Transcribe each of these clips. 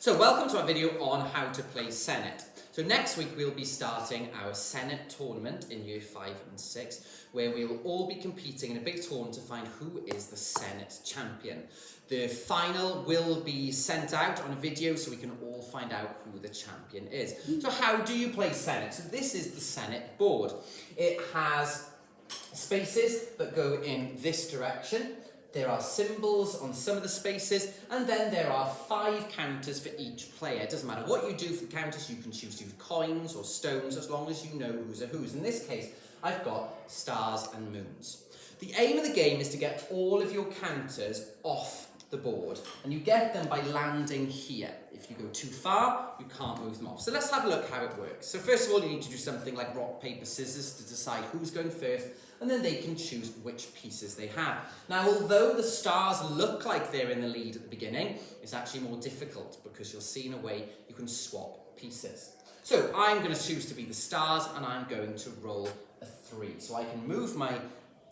So welcome to our video on how to play Senet. So next week we'll be starting our Senet tournament in year 5 and 6, where we will all be competing in a big tournament to find who is the Senet champion. The final will be sent out on a video so we can all find out who the champion is. So how do you play Senet? So this is the Senet board. It has spaces that go in this direction. There are symbols on some of the spaces, and then there are 5 counters for each player. It doesn't matter what you do for the counters, you can choose to use coins or stones as long as you know who's a who's. In this case, I've got stars and moons. The aim of the game is to get all of your counters off the board, and you get them by landing here. If you go too far, you can't move them off. So let's have a look how it works. So first of all, you need to do something like rock, paper, scissors to decide who's going first, and then they can choose which pieces they have. Now, although the stars look like they're in the lead at the beginning, it's actually more difficult because you'll see in a way you can swap pieces. So I'm going to choose to be the stars, and I'm going to roll a 3. So I can move my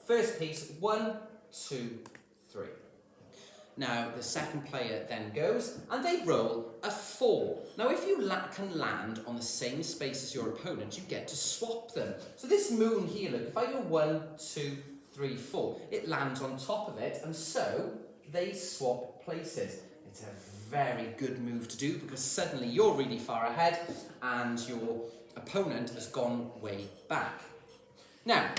first piece, 1, 2, 3. Now, the second player then goes, and they roll a 4. Now, if you can land on the same space as your opponent, you get to swap them. So this moon here, look, if I go 1, 2, 3, 4, it lands on top of it, and so they swap places. It's a very good move to do because suddenly you're really far ahead and your opponent has gone way back. Now,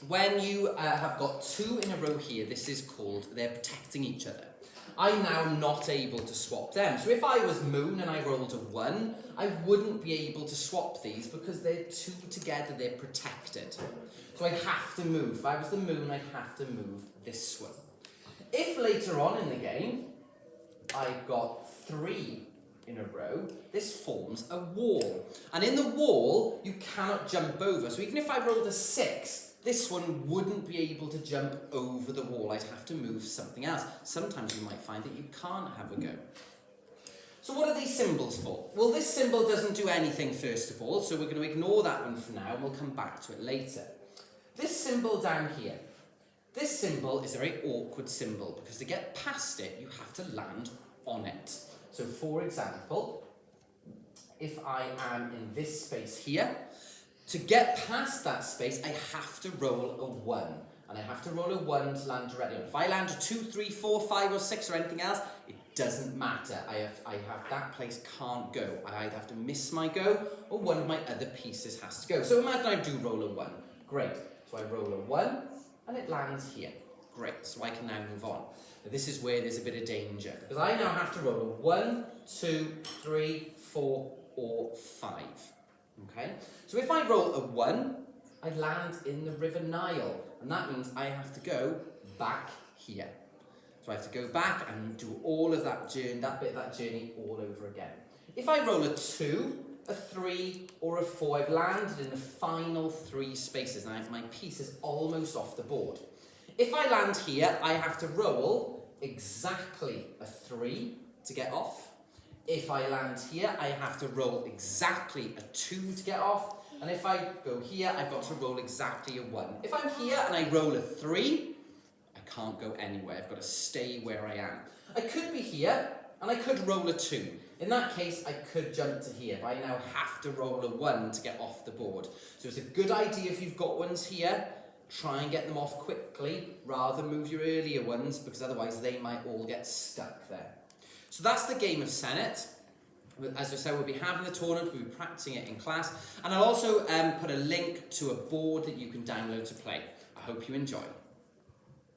when you have got 2 in a row here, this is called they're protecting each other. I'm now not able to swap them. So if I was moon and I rolled a 1, I wouldn't be able to swap these because they're 2 together, they're protected. So I have to move. If I was the moon, I'd have to move this one. If later on in the game, I've got 3 in a row, this forms a wall. And in the wall, you cannot jump over. So even if I rolled a 6, this one wouldn't be able to jump over the wall. I'd have to move something else. Sometimes you might find that you can't have a go. So what are these symbols for? Well, this symbol doesn't do anything first of all, so we're going to ignore that one for now and we'll come back to it later. This symbol down here, this symbol is a very awkward symbol because to get past it, you have to land on it. So for example, if I am in this space here, to get past that space, I have to roll a 1. And I have to roll a 1 to land directly. If I land a 2, 3, 4, 5 or 6 or anything else, it doesn't matter. That place can't go. I either have to miss my go or one of my other pieces has to go. So imagine I do roll a 1. Great. So I roll a 1 and it lands here. Great. So I can now move on. Now this is where there's a bit of danger because I now have to roll a 1, 2, 3, 4 or 5. Okay, so if I roll a 1, I land in the River Nile, and that means I have to go back here. So I have to go back and do all of that journey, that bit of that journey all over again. If I roll a 2, a 3, or a 4, I've landed in the final 3 spaces, and my piece is almost off the board. If I land here, I have to roll exactly a 3 to get off. If I land here, I have to roll exactly a 2 to get off. And if I go here, I've got to roll exactly a 1. If I'm here and I roll a 3, I can't go anywhere. I've got to stay where I am. I could be here and I could roll a 2. In that case, I could jump to here. I now have to roll a 1 to get off the board. So it's a good idea if you've got ones here, try and get them off quickly rather than move your earlier ones because otherwise they might all get stuck there. So that's the game of Senet. As I said, we'll be having the tournament, we'll be practicing it in class, and I'll also put a link to a board that you can download to play. I hope you enjoy.